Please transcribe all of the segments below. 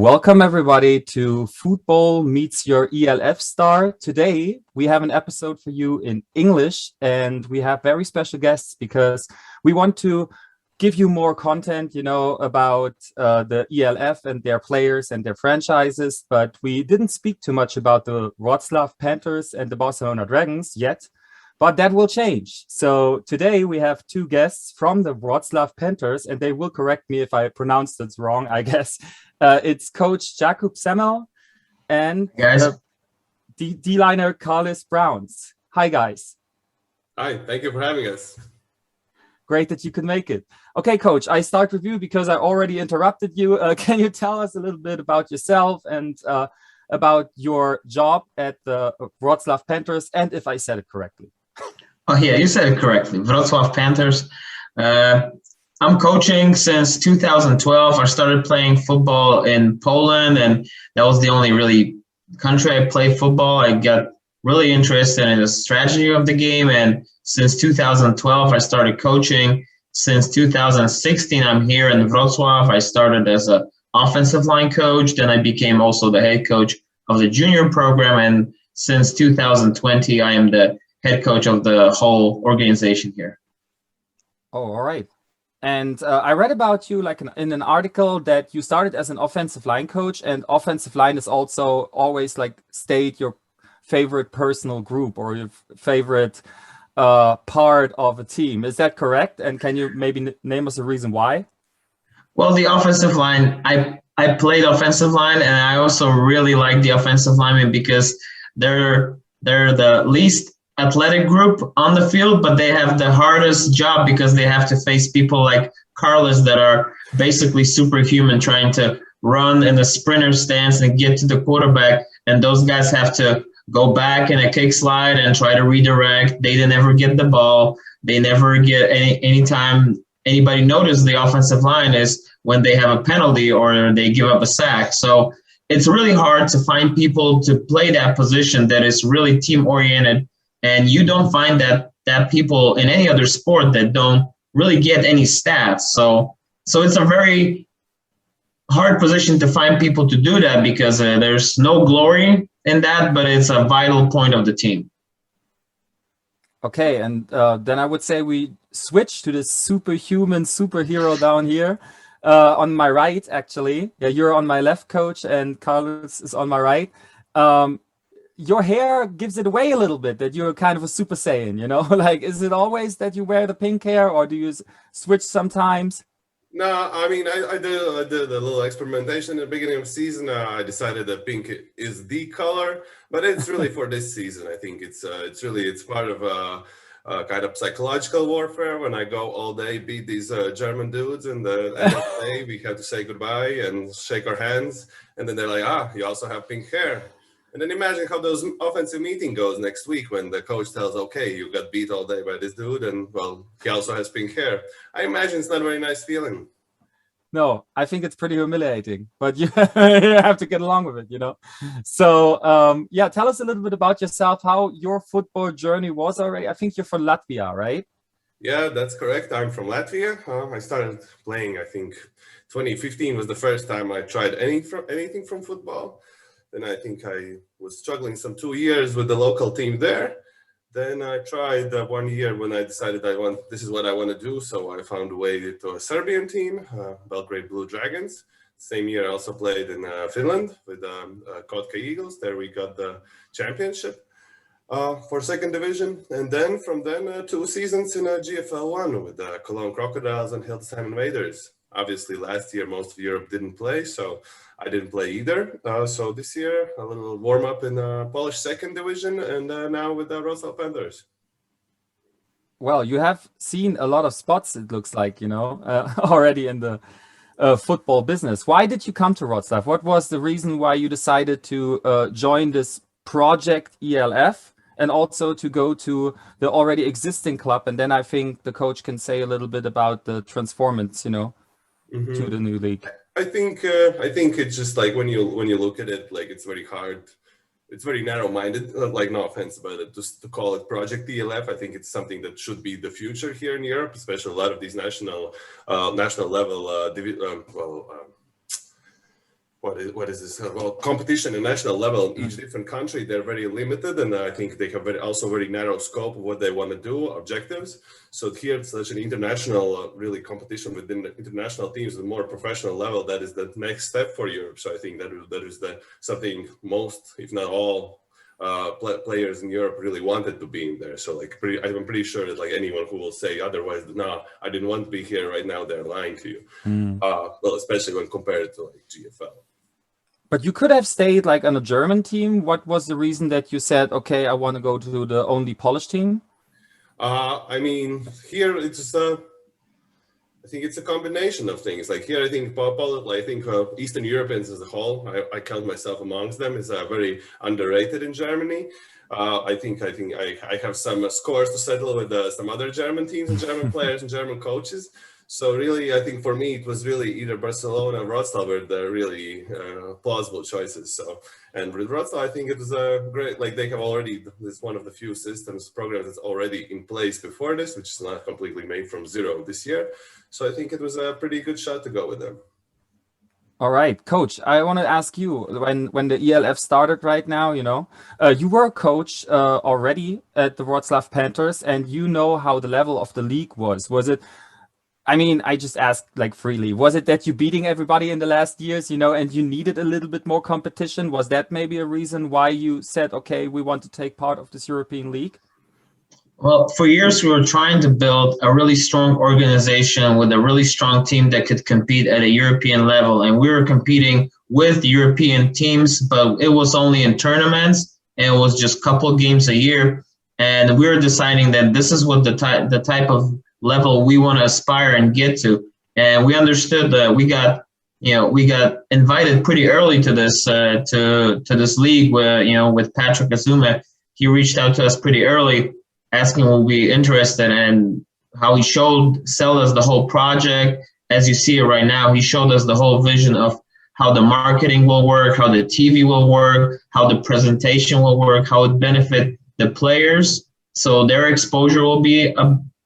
Welcome everybody to Football Meets Your ELF Star. Today we have an episode for you in English and we have very special guests because we want to give you more content, about the ELF and their players and their franchises, but we didn't speak too much about the Wroclaw Panthers and the Barcelona Dragons yet, but that will change. So today we have two guests from the Wroclaw Panthers and they will correct me if I pronounced it wrong, I guess. It's Coach Jakub Samel and D-liner Karlis Brauns. Hi, guys. Hi, thank you for having us. Great that you could make it. Okay, Coach, I start with you because I already interrupted you. Can you tell us a little bit about yourself and about your job at the Wroclaw Panthers, and if I said it correctly? Oh, yeah, you said it correctly. Wroclaw Panthers. I'm coaching since 2012. I started playing football in Poland, and that was the only really country I played football. I got really interested in the strategy of the game, and since 2012, I started coaching. Since 2016, I'm here in Wrocław. I started as an offensive line coach, then I became also the head coach of the junior program, and since 2020, I am the head coach of the whole organization here. Oh, all right. And I read about you in an article that you started as an offensive line coach, and offensive line is also always state your favorite personal group or your favorite part of a team. Is that correct? And can you maybe name us a reason why? Well, the offensive line, I played offensive line, and I also really like the offensive linemen because they're the least athletic group on the field, but they have the hardest job because they have to face people like Karlis that are basically superhuman, trying to run in a sprinter stance and get to the quarterback. And those guys have to go back in a kick slide and try to redirect. They never get the ball. They never get anytime anybody notices the offensive line is when they have a penalty or they give up a sack. So it's really hard to find people to play that position that is really team oriented. And you don't find that people in any other sport that don't really get any stats. So it's a very hard position to find people to do that because there's no glory in that, but it's a vital point of the team. Okay, and then I would say we switch to this superhuman superhero down here on my right, actually. Yeah, you're on my left, Coach, and Carlos is on my right. Your hair gives it away a little bit that you're kind of a Super Saiyan, is it always that you wear the pink hair or do you switch sometimes? No, I mean, I did a little experimentation at the beginning of the season. I decided that pink is the color, but it's really for this season. I think it's part of a kind of psychological warfare. When I go all day beat these German dudes, and the end of the day we have to say goodbye and shake our hands, and then they're like, you also have pink hair. And then imagine how those offensive meeting goes next week when the coach tells, okay, you got beat all day by this dude, and, well, he also has pink hair. I imagine it's not a very nice feeling. No, I think it's pretty humiliating, but you have to get along with it, So, tell us a little bit about yourself, how your football journey was already. I think you're from Latvia, right? Yeah, that's correct. I'm from Latvia. I started playing, I think, 2015 was the first time I tried anything from football. Then I think I was struggling some 2 years with the local team there. Then I tried 1 year when I decided this is what I want to do. So I found a way to a Serbian team, Belgrade Blue Dragons. Same year I also played in Finland with Kotka Eagles. There we got the championship for second division. And then from then 2 seasons in GFL 1 with the Cologne Crocodiles and Hildesheim Invaders. Obviously last year most of Europe didn't play, so I didn't play either. So this year, a little warm-up in Polish second division, and now with the Wroclaw Panthers. Well, you have seen a lot of spots, it looks like, already in the football business. Why did you come to Wroclaw? What was the reason why you decided to join this project ELF and also to go to the already existing club? And then I think the coach can say a little bit about the transformance, to the new league. I think it's just like when you look at it, it's very hard. It's very narrow-minded. No offense about it, just to call it Project ELF. I think it's something that should be the future here in Europe, especially a lot of these national level what is this? Well, competition at national level in each different country, they're very limited, and I think they have also very narrow scope of what they want to do, objectives. So here it's such an international, really competition within the international teams, the more professional level. That is the next step for Europe. So I think that is something most, if not all, players in Europe really wanted to be in there. So like, I'm pretty sure that like anyone who will say otherwise, no, I didn't want to be here right now, they're lying to you. Well, especially when compared to like GFL. But you could have stayed like on a German team. What was the reason that you said, okay, I want to go to the only Polish team? I mean, here it's I think it's a combination of things. Like here, I think Eastern Europeans as a whole, I count myself amongst them, is very underrated in Germany. I think I have some scores to settle with some other German teams and German players and German coaches. So really, I think for me, it was really either Barcelona or Wroclaw were the really plausible choices. So, and with Wroclaw, I think it was great. Like they have already, this one of the few programs that's already in place before this, which is not completely made from zero this year. So I think it was a pretty good shot to go with them. All right, coach, I want to ask you, when the ELF started right now, you were a coach already at the Wroclaw Panthers, and you know how the level of the league was. Was it, I mean, I just asked like freely, was it that you beating everybody in the last years, and you needed a little bit more competition? Was that maybe a reason why you said, okay, we want to take part of this European League? Well, for years, we were trying to build a really strong organization with a really strong team that could compete at a European level. And we were competing with European teams, but it was only in tournaments, and it was just a couple of games a year. And we were deciding that this is what the type of level we want to aspire and get to. And we understood that we got invited pretty early to this this league where, with Patrick Azuma. He reached out to us pretty early, asking will we be interested, and how he sell us the whole project. As you see it right now, he showed us the whole vision of how the marketing will work, how the TV will work, how the presentation will work, how it benefit the players, so their exposure will be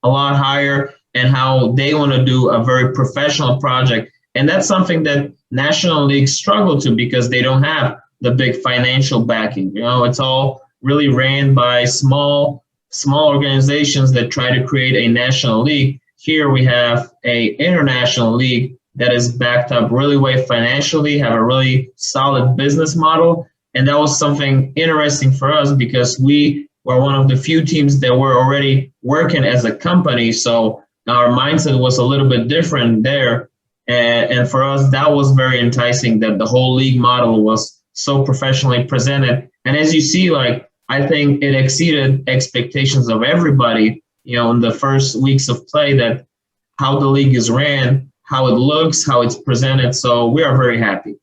a lot higher, and how they want to do a very professional project. And that's something that national leagues struggle to, because they don't have the big financial backing. It's all really ran by small organizations that try to create a national league. Here we have a international league that is backed up really well financially, have a really solid business model. And that was something interesting for us, because we were one of the few teams that were already working as a company. So our mindset was a little bit different there. And for us, that was very enticing, that the whole league model was so professionally presented. And as you see, I think it exceeded expectations of everybody, in the first weeks of play, that how the league is ran, how it looks, how it's presented. So we are very happy.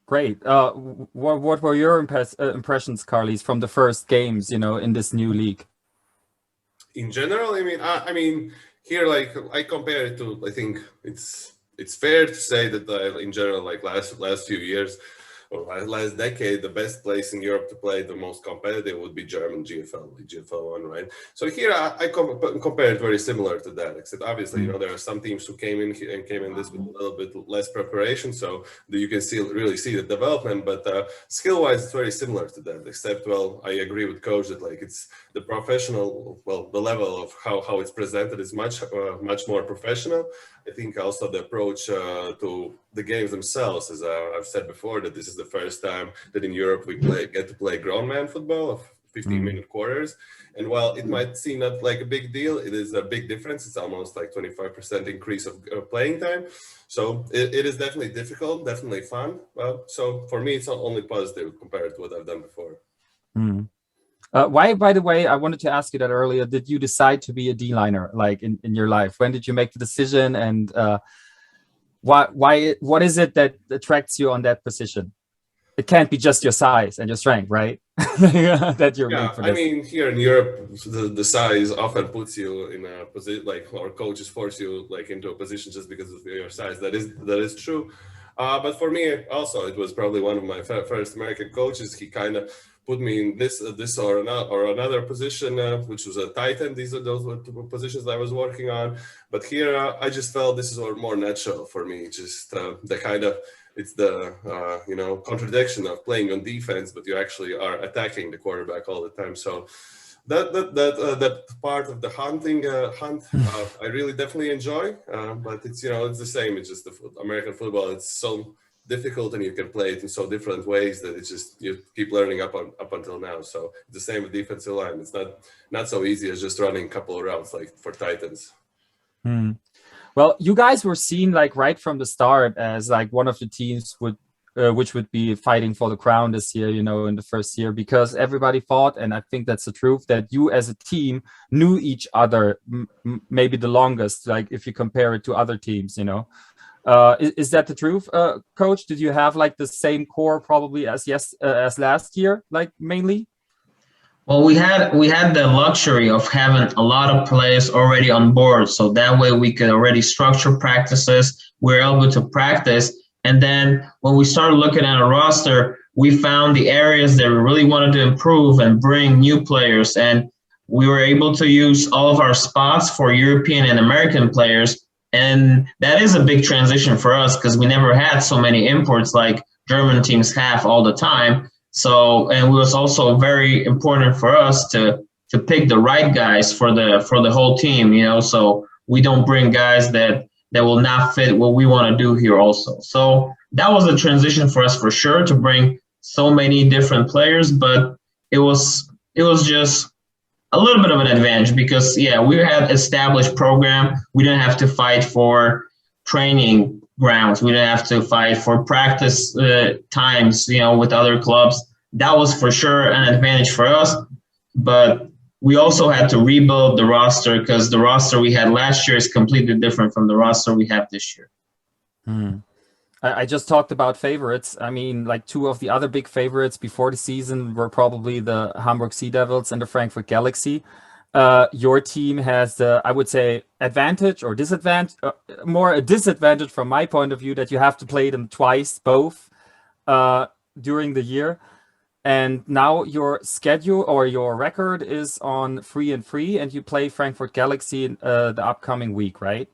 Great. What were your impressions, Karlis, from the first games, in this new league? In general, I mean, here, I compare it to, I think it's fair to say that in general, last few years, or last decade, the best place in Europe to play the most competitive would be German GFL 1, right? So here I compare it very similar to that, except obviously, there are some teams who came in this with a little bit less preparation, so that you can really see the development, but skill-wise, it's very similar to that, except, well, I agree with Coach that it's the professional, the level of how it's presented is much more professional. I think also the approach to the games themselves, as I've said before, that this is the first time that in Europe we get to play grown man football of 15-minute quarters. And while it might seem not like a big deal, it is a big difference. It's almost 25% increase of playing time. So it is definitely difficult, definitely fun. So for me, it's not only positive compared to what I've done before. Why, by the way, I wanted to ask you that earlier, did you decide to be a D-liner in your life? When did you make the decision, and what is it that attracts you on that position? It can't be just your size and your strength, right? That you're made for this. I mean, here in Europe, the size often puts you in a position, or coaches force you into a position just because of your size. That is true. But for me also, it was probably one of my first American coaches. He kind of put me in this or another position, which was a tight end. Those were two positions I was working on. But here, I just felt this is more natural for me. Just the kind of, it's the contradiction of playing on defense, but you actually are attacking the quarterback all the time. So that part of the hunt I really definitely enjoy. But it's it's the same. It's just the American football. It's so difficult, and you can play it in so different ways that it's just you keep learning up until now. So it's the same with defensive line. It's not so easy as just running a couple of routes like for Titans. Well, you guys were seen like right from the start as like one of the teams which would be fighting for the crown this year, in the first year, because everybody thought, and I think that's the truth, that you as a team knew each other maybe the longest, like if you compare it to other teams, Is that the truth, Coach? Did you have like the same core probably as last year, like mainly? Well, we had the luxury of having a lot of players already on board, so that way we could already structure practices. We're able to practice, and then when we started looking at a roster, we found the areas that we really wanted to improve and bring new players, and we were able to use all of our spots for European and American players, and that is a big transition for us because we never had so many imports like German teams have all the time. So, and it was also very important for us to pick the right guys for the whole team, so we don't bring guys that will not fit what we want to do here also. So that was a transition for us for sure, to bring so many different players, but it was just a little bit of an advantage because, we had established program. We didn't have to fight for training grounds. We didn't have to fight for practice times, with other clubs. That was for sure an advantage for us. But we also had to rebuild the roster because the roster we had last year is completely different from the roster we have this year. I just talked about favorites. I mean, like two of the other big favorites before the season were probably the Hamburg Sea Devils and the Frankfurt Galaxy. Your team has the, I would say, advantage or disadvantage, more a disadvantage from my point of view, that you have to play them twice, both during the year. And now your schedule or your record is on 3-3, and you play Frankfurt Galaxy the upcoming week, right?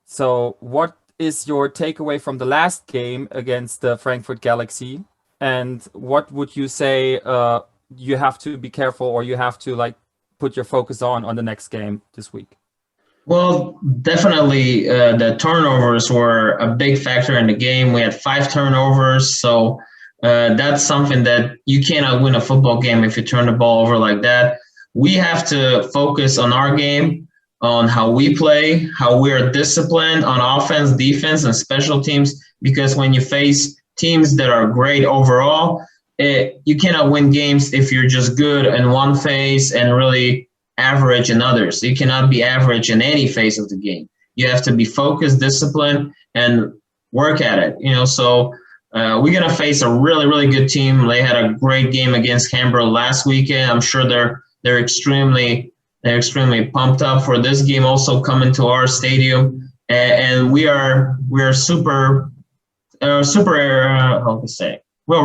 So what is your takeaway from the last game against the Frankfurt Galaxy? And what would you say you have to be careful, or you have to like put your focus on the next game this week? Well, definitely the turnovers were a big factor in the game. We had 5 turnovers, so that's something that you cannot win a football game if you turn the ball over like that. We have to focus on our game, on how we play, how we're disciplined on offense, defense, and special teams, because when you face teams that are great overall, you cannot win games if you're just good in one phase and really average in others. You cannot be average in any phase of the game. You have to be focused, disciplined, and work at it. So we're gonna face a really, really good team. They had a great game against Canberra last weekend. I'm sure they're extremely pumped up for this game also coming to our stadium, and we're super how to say, well,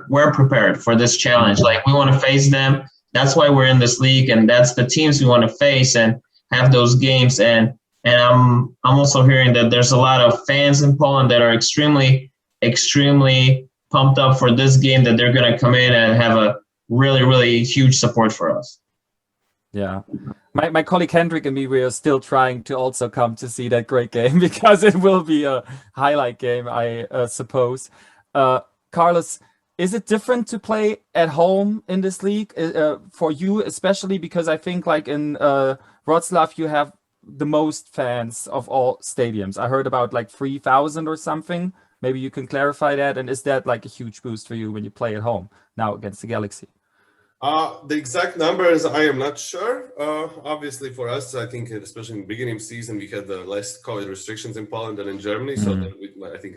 we're prepared for this challenge. Like, we want to face them. That's why we're in this league, and that's the teams we want to face and have those games. And I'm also hearing that there's a lot of fans in Poland that are extremely pumped up for this game, that they're going to come in and have a really, really huge support for us. Yeah, my colleague Hendrik and me, we are still trying to also come to see that great game because it will be a highlight game, I suppose. Karlis, is it different to play at home in this league for you, especially because I think like in Wroclaw you have the most fans of all stadiums? I heard about like 3,000 or something. Maybe you can clarify that. And is that like a huge boost for you when you play at home now against the Galaxy? The exact numbers, I am not sure. Obviously, for us, I think, especially in the beginning of season, we had less COVID restrictions in Poland than in Germany. So that I think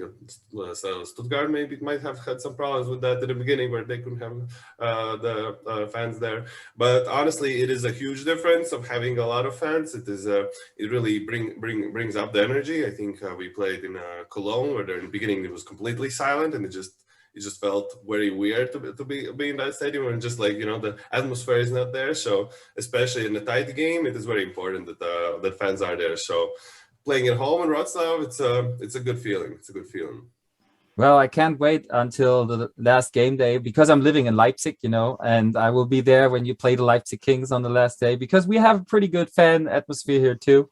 so Stuttgart maybe might have had some problems with that at the beginning, where they couldn't have the fans there. But honestly, it is a huge difference of having a lot of fans. It is it really brings up the energy. I think we played in Cologne, where in the beginning it was completely silent, and it just felt very weird to be in that stadium, and just like, the atmosphere is not there. So especially in a tight game, it is very important that fans are there. So playing at home in Wroclaw, it's a good feeling. It's a good feeling. Well, I can't wait until the last game day, because I'm living in Leipzig, and I will be there when you play the Leipzig Kings on the last day, because we have a pretty good fan atmosphere here too.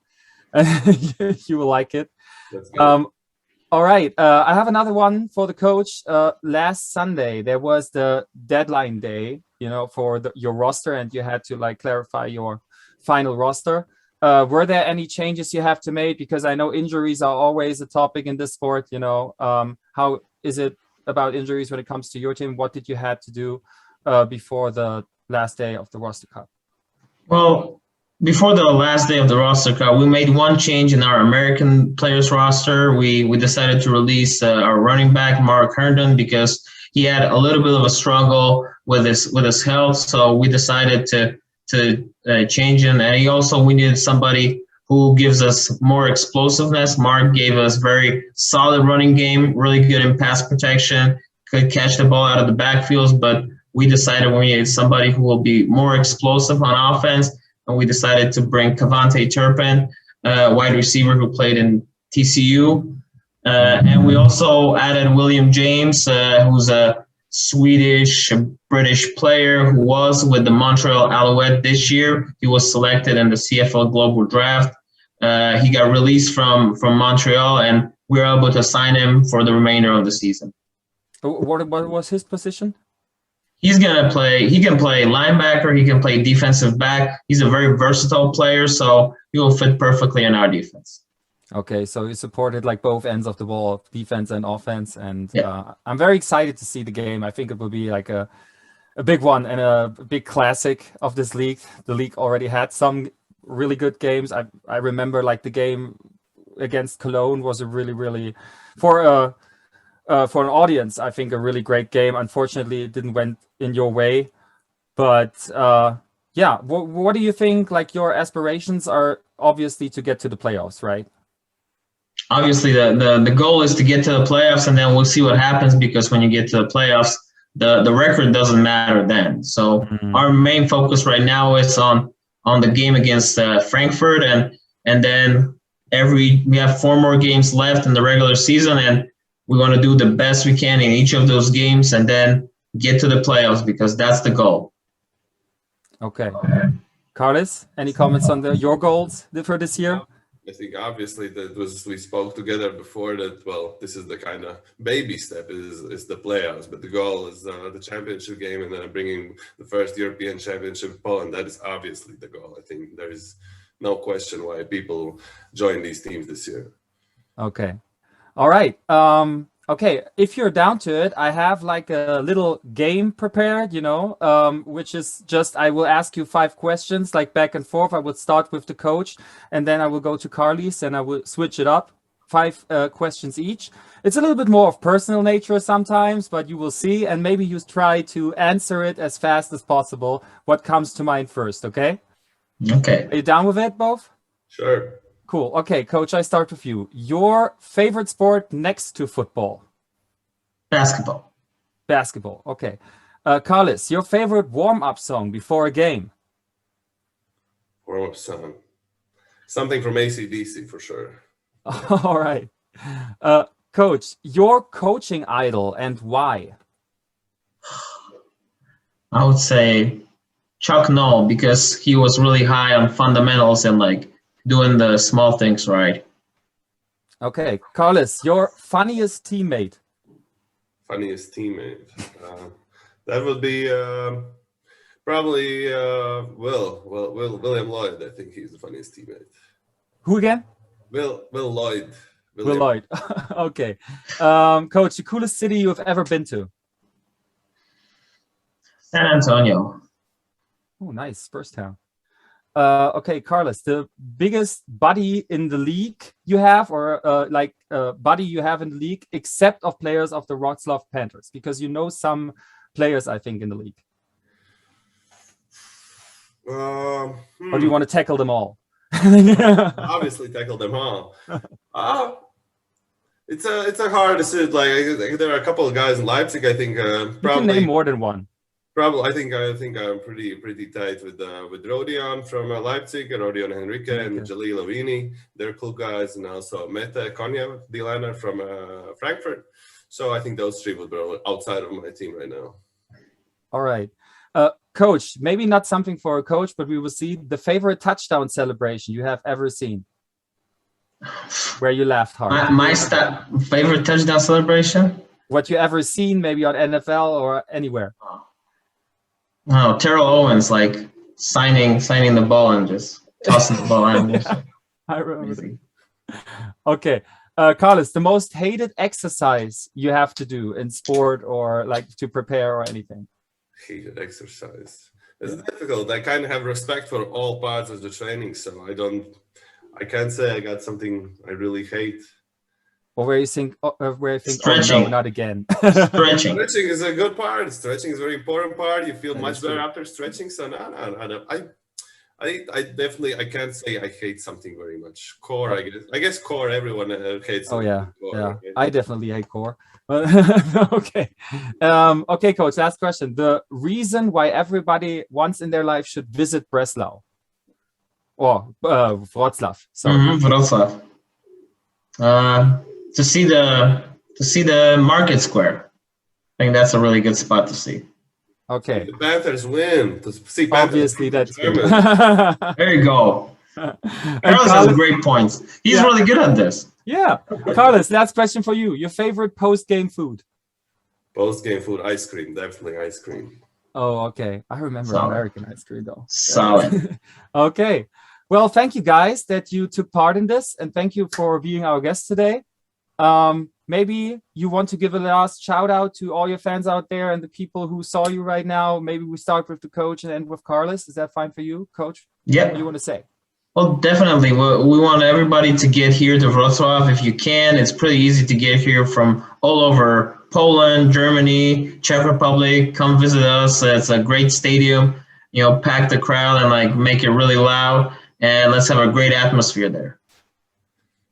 You will like it. That's good. All right. I have another one for the coach. Last Sunday, there was the deadline day, for your roster, and you had to clarify your final roster. Were there any changes you have to make? Because I know injuries are always a topic in this sport. How is it about injuries when it comes to your team? What did you have to do before the last day of the roster cut? Well, before the last day of the roster cut, we made one change in our American players roster. We decided to release our running back Mark Herndon, because he had a little bit of a struggle with his health. So we decided to change him, and we needed somebody who gives us more explosiveness. Mark gave us very solid running game, really good in pass protection, could catch the ball out of the backfields, but we decided we needed somebody who will be more explosive on offense, and we decided to bring Cavante Turpin, wide receiver who played in TCU. And we also added William James, who's a Swedish-British player who was with the Montreal Alouette this year. He was selected in the CFL Global Draft. He got released from Montreal, and we were able to sign him for the remainder of the season. What was his position? He can play linebacker, he can play defensive back. He's a very versatile player, so he will fit perfectly in our defense. Okay, so you supported both ends of the ball, defense and offense, and yeah. I'm very excited to see the game. I think it will be a big one and a big classic of this league. The league already had some really good games. I remember the game against Cologne was a really for an audience, I think a really great game. Unfortunately, it didn't went in your way, but yeah. What do you think? Your aspirations are obviously to get to the playoffs, right? Obviously, the goal is to get to the playoffs, and then we'll see what happens, because when you get to the playoffs, the record doesn't matter then. So our main focus right now is on the game against Frankfurt, and then we have 4 more games left in the regular season, and we want to do the best we can in each of those games, and then get to the playoffs, because that's the goal. Okay. Karlis, any comments on your goals for this year? I think obviously we spoke together before that, well, this is the kind of baby step is the playoffs, but the goal is the championship game, and then bringing the first European championship in Poland. That is obviously the goal. I think there is no question why people join these teams this year. Okay. All right. Okay, if you're down to it, I have a little game prepared, which is just, I will ask you 5 questions, back and forth. I would start with the coach, and then I will go to Karlis, and I will switch it up, 5 questions each. It's a little bit more of personal nature sometimes, but you will see, and maybe you try to answer it as fast as possible. What comes to mind first, okay? Okay. Are you down with it, both? Sure. Cool. Okay, coach, I start with you. Your favorite sport next to football? Basketball. Basketball. Okay. Karlis, your favorite warm-up song before a game? Warm-up song. Something from AC/DC for sure. All right. Coach, your coaching idol and why? I would say Chuck Noll, because he was really high on fundamentals and doing the small things right. Okay. Karlis, your funniest teammate? Funniest teammate. That would be probably William Lloyd. I think he's the funniest teammate. Who again? Will Lloyd. Will Lloyd. Okay. Coach, the coolest city you've ever been to? San Antonio. Oh, nice. First town. Okay, Karlis, the biggest buddy in the league you have, or buddy you have in the league, except of players of the Wroclaw Panthers, because you know some players, I think, in the league. Or do you want to tackle them all? Obviously, tackle them all. It's a hard decision. Like there are a couple of guys in Leipzig. I think you can name more than one. Probably, I think I'm pretty tight with Rodion from Leipzig, Rodion Henrique and Jalil Avini. They're cool guys, and also Mete Konya, D-liner from Frankfurt. So I think those three would be outside of my team right now. All right, Coach. Maybe not something for a coach, but we will see the favorite touchdown celebration you have ever seen, where you laughed hard. My favorite touchdown celebration. What you ever seen, maybe on NFL or anywhere. Oh, Terrell Owens, like signing the ball and just tossing the ball out. I remember. Okay, Karlis, the most hated exercise you have to do in sport or like to prepare or anything. Hated exercise. It's difficult. I kind of have respect for all parts of the training, so I can't say I got something I really hate. Or where you think, stretching. Oh, no, not again. Stretching. Stretching is a good part. Stretching is a very important part. You feel much better after stretching. So no, I definitely can't say I hate something very much. Core, I guess core. Everyone hates. Oh yeah, core, yeah. I definitely hate core. Okay, okay, Coach. Last question. The reason why everybody once in their life should visit Breslau or Wroclaw. Sorry, Wroclaw. To see the market square. I think that's a really good spot to see. Okay. The Panthers win. To see Panthers. Obviously, that's good. There you go. Karlis has great points. He's really good at this. Yeah. Karlis, last question for you. Your favorite post-game food? Post-game food, ice cream. Definitely ice cream. Oh, okay. I remember American ice cream, though. Solid. Okay. Well, thank you guys that you took part in this, and thank you for being our guest today. Maybe you want to give a last shout out to all your fans out there and the people who saw you right now. Maybe we start with the coach and end with Karlis. Is that fine for you, Coach? Yeah. What do you want to say? Well, definitely. We want everybody to get here to Wrocław if you can. It's pretty easy to get here from all over Poland, Germany, Czech Republic. Come visit us. It's a great stadium. You know, pack the crowd and like make it really loud. And let's have a great atmosphere there.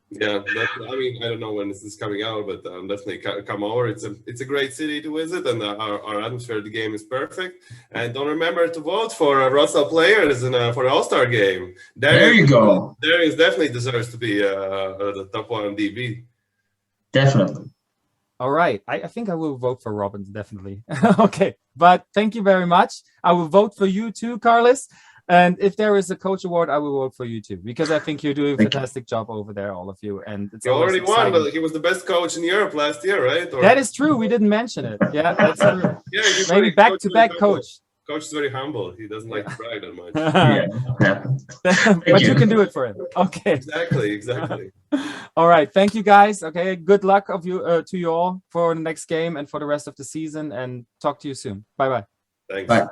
Yeah, I mean, I don't know when this is coming out, but definitely come over. It's a great city to visit, and our atmosphere of the game is perfect. And don't remember to vote for Wrocław players and for the All-Star game. There you go. Darius definitely deserves to be the top one DB. Definitely. All right. I think I will vote for Robbins, definitely. Okay. But thank you very much. I will vote for you too, Karlis. And if there is a coach award, I will vote for you too, because I think you're doing a fantastic job over there, all of you. And it's he already won, but he was the best coach in Europe last year, right? That is true. We didn't mention it. Yeah, that's true. Yeah, maybe back-to-back coach. Coach is very humble. He doesn't like to brag that much. But you can do it for him. Okay. Exactly. All right. Thank you, guys. Okay. Good luck to you all for the next game and for the rest of the season. And talk to you soon. Bye-bye. Thanks. Bye.